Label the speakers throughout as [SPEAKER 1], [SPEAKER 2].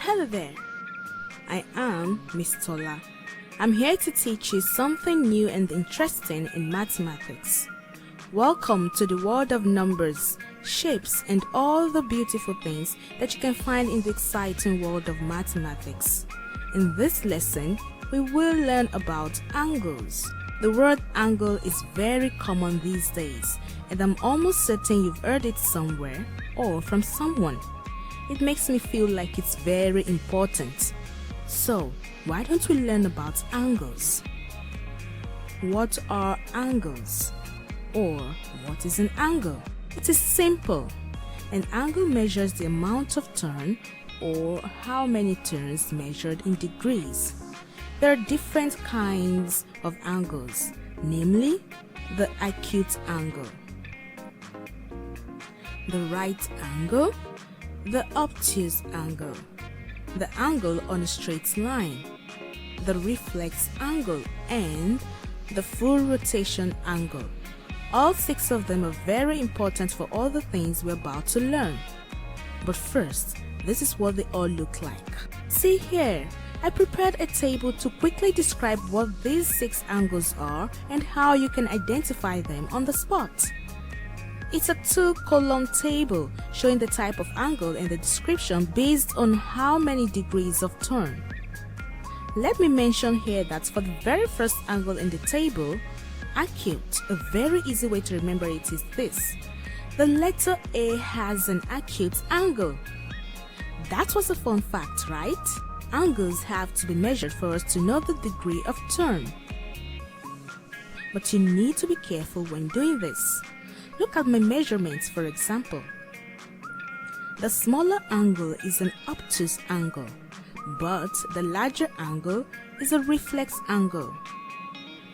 [SPEAKER 1] Hello there, I am Miss Tola. I'm here to teach you something new and interesting in mathematics. Welcome to the world of numbers, shapes, and all the beautiful things that you can find in the exciting world of mathematics. In this lesson, we will learn about angles. The word angle is very common these days, and I'm almost certain you've heard it somewhere or from someone. It makes me feel like it's very important. So, why don't we learn about angles? What are angles? Or, what is an angle? It is simple. An angle measures the amount of turn or how many turns measured in degrees. There are different kinds of angles, namely the acute angle, the right angle, the obtuse angle, the angle on a straight line, the reflex angle, and the full rotation angle. All 6 of them are very important for all the things we're about to learn. But first, this is what they all look like. See here, I prepared a table to quickly describe what these 6 angles are and how you can identify them on the spot. It's a 2-column table showing the type of angle and the description based on how many degrees of turn. Let me mention here that for the very first angle in the table, acute, a very easy way to remember it is this. The letter A has an acute angle. That was a fun fact, right? Angles have to be measured for us to know the degree of turn. But you need to be careful when doing this. Look at my measurements, for example. The smaller angle is an obtuse angle, but the larger angle is a reflex angle.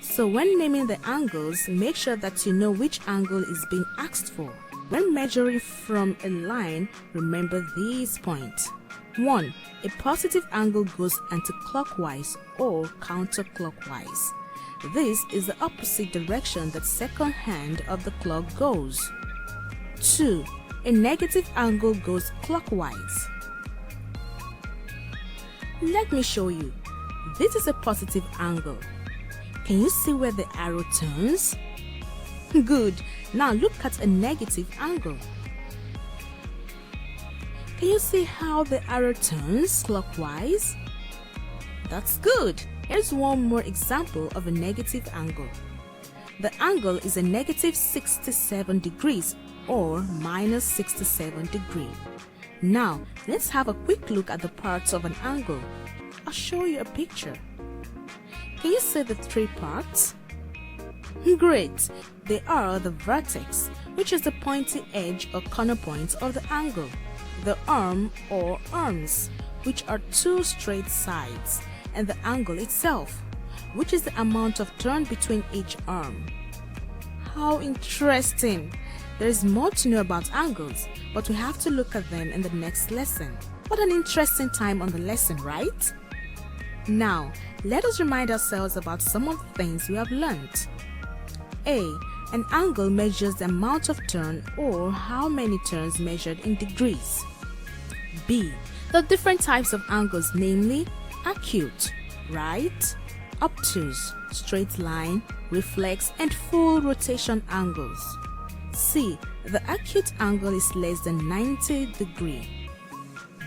[SPEAKER 1] So when naming the angles, make sure that you know which angle is being asked for. When measuring from a line, remember these points. 1. A positive angle goes anti-clockwise or counterclockwise. This is the opposite direction that second hand of the clock goes. 2. A negative angle goes clockwise. Let me show you. This is a positive angle. Can you see where the arrow turns? Good. Now look at a negative angle. Can you see how the arrow turns clockwise? That's good. Here's one more example of a negative angle. The angle is a negative 67 degrees or minus 67 degrees. Now, let's have a quick look at the parts of an angle. I'll show you a picture. Can you see the 3 parts? Great! They are the vertex, which is the pointy edge or corner point of the angle, the arm or arms, which are 2 straight sides, and the angle itself, which is the amount of turn between each arm. How interesting! There is more to know about angles, but we have to look at them in the next lesson. What an interesting time on the lesson, right? Now, let us remind ourselves about some of the things we have learned. A. An angle measures the amount of turn or how many turns measured in degrees. B. The different types of angles, namely acute, right, obtuse, straight line, reflex, and full rotation angles. C. The acute angle is less than 90 degrees.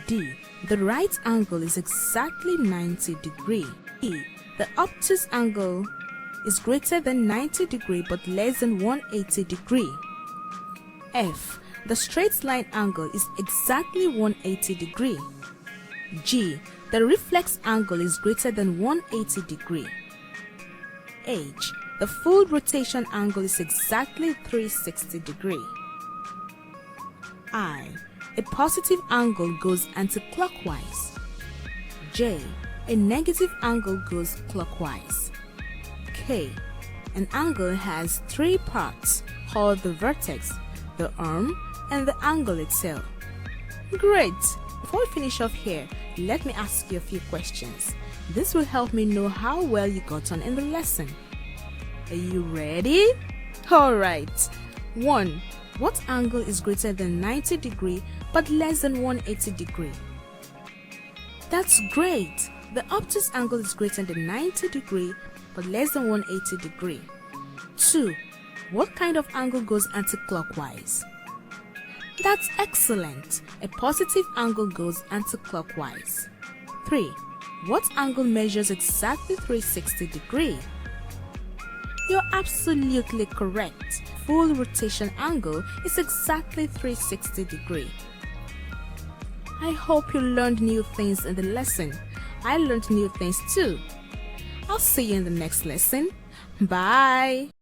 [SPEAKER 1] D. The right angle is exactly 90 degrees. E. The obtuse angle is greater than 90 degrees but less than 180 degrees. F. The straight line angle is exactly 180 degrees. G. The reflex angle is greater than 180 degrees. H. The full rotation angle is exactly 360 degrees. I. A positive angle goes anti-clockwise. J. A negative angle goes clockwise. K. An angle has 3 parts called the vertex, the arm, and the angle itself. Great! Before we finish off here, let me ask you a few questions. This will help me know how well you got on in the lesson. Are you ready? Alright. 1. What angle is greater than 90 degrees but less than 180 degrees? That's great. The obtuse angle is greater than 90 degrees but less than 180 degrees. 2. What kind of angle goes anti-clockwise? That's excellent. A positive angle goes anti-clockwise. 3. What angle measures exactly 360 degrees? You're absolutely correct. Full rotation angle is exactly 360 degrees. I hope you learned new things in the lesson. I learned new things too. I'll see you in the next lesson. Bye.